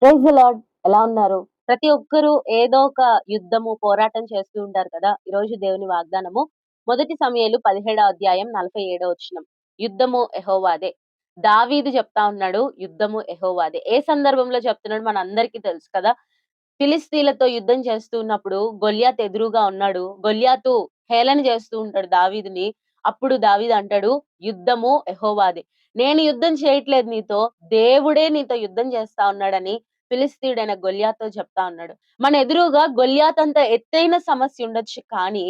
Praise the lord. ఎలా ఉన్నారు? ప్రతి ఒక్కరు ఏదో ఒక యుద్ధము, పోరాటం చేస్తూ ఉంటారు కదా! ఈరోజు దేవుని వాగ్దానము మొదటి సమూయేలు 17వ అధ్యాయం 47వ వచనం. యుద్ధము యెహోవాదే. దావీదు చెప్తా ఉన్నాడు, యుద్ధము యెహోవాదే. ఏ సందర్భంలో చెప్తున్నాడో మనందరికీ తెలుసు కదా! ఫిలిష్తీయులతో యుద్ధం చేస్తూ ఉన్నప్పుడు గొల్యాతు ఎదురుగా ఉన్నాడు. గొల్యాతు హేళన చేస్తూ ఉంటాడు దావీదుని. అప్పుడు దావీదు అంటాడు, యుద్ధము యెహోవాదే. నేను యుద్ధం చేయట్లేదు నీతో, దేవుడే నీతో యుద్ధం చేస్తా ఉన్నాడని ఫిలిష్తీయుడైన గొల్యాతుతో చెప్తా ఉన్నాడు. మన ఎదురుగా గొల్యాతు అంత ఎత్తైన సమస్య ఉండొచ్చు కానీ,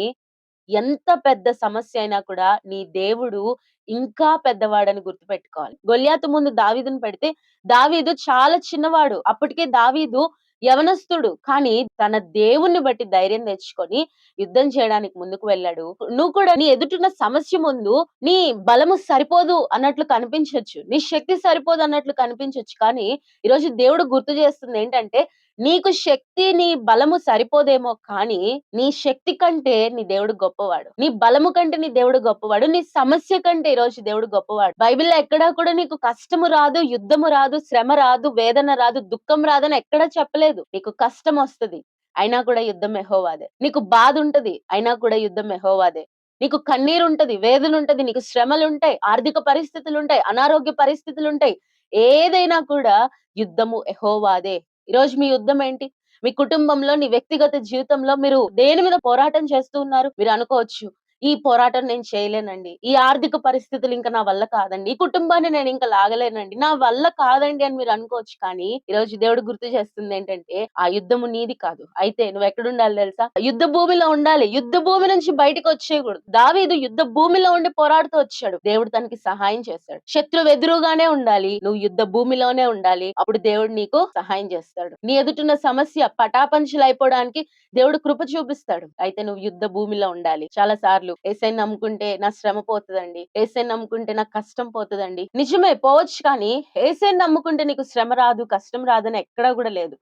ఎంత పెద్ద సమస్య అయినా కూడా నీ దేవుడు ఇంకా పెద్దవాడని గుర్తుపెట్టుకోవాలి. గొల్యాతు ముందు దావీదుని పెడితే, దావీదు చాలా చిన్నవాడు. అప్పటికే దావీదు యవనస్తుడు. కానీ తన దేవుణ్ణి బట్టి ధైర్యం తెచ్చుకొని యుద్ధం చేయడానికి ముందుకు వెళ్ళాడు. నువ్వు కూడా నీ ఎదుటున్న సమస్య ముందు నీ బలము సరిపోదు అన్నట్లు కనిపించొచ్చు. నీ శక్తి సరిపోదు అన్నట్లు కనిపించొచ్చు. కానీ ఈరోజు దేవుడు గుర్తు చేస్తుంది ఏంటంటే, నీకు శక్తి, నీ బలము సరిపోదేమో కానీ, నీ శక్తి కంటే నీ దేవుడు గొప్పవాడు. నీ బలము కంటే నీ దేవుడు గొప్పవాడు. నీ సమస్య కంటే ఈరోజు దేవుడు గొప్పవాడు. బైబిల్‌లో ఎక్కడా కూడా నీకు కష్టము రాదు, యుద్ధము రాదు, శ్రమ రాదు, వేదన రాదు, దుఃఖం రాదని ఎక్కడా చెప్పలేదు. నీకు కష్టమొస్తది. అయినా కూడా యుద్ధం యెహోవాదే. నీకు బాధుంటది. అయినా కూడా యుద్ధం యెహోవాదే. నీకు కన్నీరుంటది, వేదనుంటది, నీకు శ్రమలుంటాయి, ఆర్థిక పరిస్థితులుంటాయి, అనారోగ్య పరిస్థితులుంటాయి. ఏదైనా కూడా యుద్ధము యెహోవాదే. ఈరోజు మీ యుద్ధం ఏంటి? మీ కుటుంబంలో, నీ వ్యక్తిగత జీవితంలో మీరు దేని మీద పోరాటం చేస్తూ ఉన్నారు? మీరు అనుకోవచ్చు, ఈ పోరాటం నేను చేయలేనండి. ఈ ఆర్థిక పరిస్థితులు ఇంక నా వల్ల కాదండి. ఈ కుటుంబాన్ని నేను ఇంక లాగలేనండి. నా వల్ల కాదండి అని మీరు అనుకోవచ్చు. కానీ ఈరోజు దేవుడు గుర్తు చేస్తుందేంటంటే, ఆ యుద్ధము నీది కాదు. అయితే నువ్వెక్కడుండాలి తెలుసా? యుద్ధ భూమిలో ఉండాలి. యుద్ధ భూమి నుంచి బయటికొచ్చేయగూడదు. దావీదు యుద్ధ భూమిలో ఉండి పోరాడుతూ వచ్చాడు. దేవుడు తనకి సహాయం చేశాడు. శత్రువు ఎదురుగానే ఉండాలి. నువ్వు యుద్ధ భూమిలోనే ఉండాలి. అప్పుడు దేవుడు నీకు సహాయం చేస్తాడు. నీ ఎదుటున్న సమస్య పటాపంచలైపోవడానికి దేవుడు కృప చూపిస్తాడు. అయితే నువ్వు యుద్ధ భూమిలో ఉండాలి. చాలా సార్లు యేసయ్యని నమ్ముకుంటే నా శ్రమ పోతదండి. యేసయ్యని నమ్ముకుంటే నాకు కష్టం పోతదండి. నిజమే పోవచ్చు కానీ, యేసయ్యని నమ్ముకుంటే నీకు శ్రమ రాదు, కష్టం రాదని ఎక్కడా గూడా లేదు.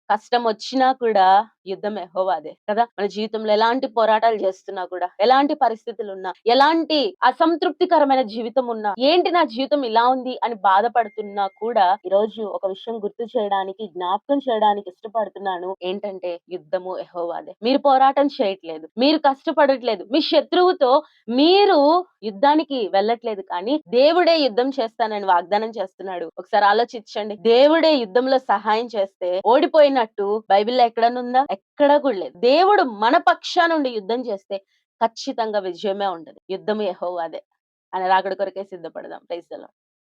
కష్టం వచ్చినా కూడా యుద్ధం యెహోవాదే కదా! మన జీవితంలో ఎలాంటి పోరాటాలు చేస్తున్నా కూడా, ఎలాంటి పరిస్థితులున్నా, ఎలాంటి అసంతృప్తికరమైన జీవితం ఉన్నా, ఏంటి నా జీవితం ఇలా ఉంది అని బాధపడుతున్నా కూడా, ఈరోజు ఒక విషయం గుర్తు చేయడానికి, జ్ఞాపకం చేయడానికి ఇష్టపడుతున్నాను. ఏంటంటే యుద్ధము యెహోవాదే. మీరు పోరాటం చేయట్లేదు. మీరు కష్టపడట్లేదు. మీ శత్రువుతో మీరు యుద్ధానికి వెళ్ళట్లేదు కానీ, దేవుడే యుద్ధం చేస్తానని వాగ్దానం చేస్తున్నాడు. ఒకసారి ఆలోచించండి. దేవుడే యుద్ధంలో సహాయం చేస్తే ఓడిపోయినట్టు బైబిల్‌లో ఎక్కడనుందా? ఎక్కడా కూడా లేదు. దేవుడు మన పక్షానుండి యుద్ధం చేస్తే ఖచ్చితంగా విజయమే ఉంటది. యుద్ధము యెహోవాదే. ఆయన రాకడ కొరకే సిద్ధపడదాం. Praise the lord.